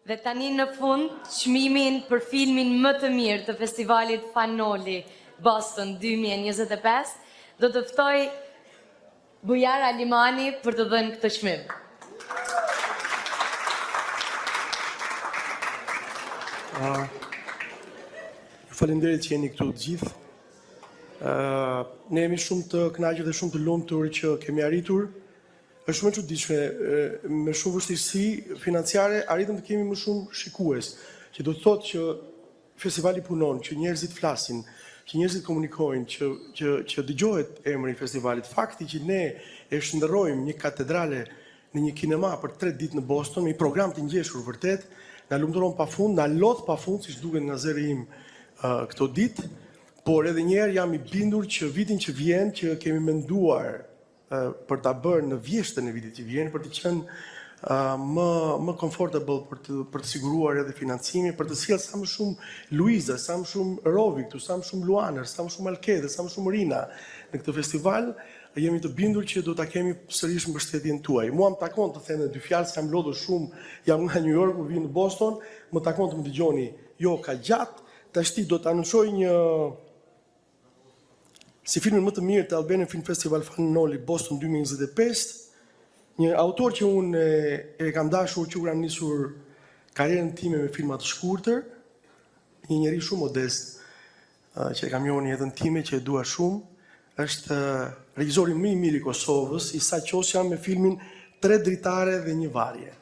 Dhe tani në fund, çmimin për filmin më të mirë të festivalit Fanoli Boston 2025, do të ftoj Bujar Alimani për të dhënë këtë çmim. Faleminderit që jeni këtu të gjithë. Ne jemi shumë të kënaqur dhe shumë të lumtur që kemi arritur. Është shumë e çuditshme, me shumë vështirësi financiare arritëm të kemi më shumë shikues, që do të thotë që festivali punon, që njerëzit flasin, që njerëzit komunikojnë, që dëgjohet emri i festivalit. Fakti që ne e shndërrojmë një katedrale në një kinema për 3 ditë në Boston, një program të ngjeshur vërtet, na lumturon pafund, na lodh pafund, siç duket nga zëri im këto ditë, por edhe njerë jam i bindur që vitin që vjen, që kemi menduar për ta bërë në vjeshtën e vitit që vjen, për të qenë më comfortable, për të siguruar edhe financimin, për të sjellë sa më shumë Luiza, sa më shumë Rovi këtu, sa më shumë Luaner, sa më shumë Alkede, sa më shumë Rina në këtë festival, jemi të bindur që do ta kemi sërish mbështetjen tuaj. Mua më takon të them 2 fjalë, se jam lodhur shumë, jam nga New York, vi në Boston, më takon të më dëgjoni, jo ka gjatë, tashti do të anonsoj si filmin më të mirë të Albanian Film Festival Fanoli Boston 2025, një autor që unë e kam dashur, që kam nisur karrierën time me filma të shkurtër, një njeri shumë modest, që e kam njohur në jetën time, që e dua shumë, është regjizori më i mirë i Kosovës, Isa Qosja, me filmin 3 dritare dhe 1 varje.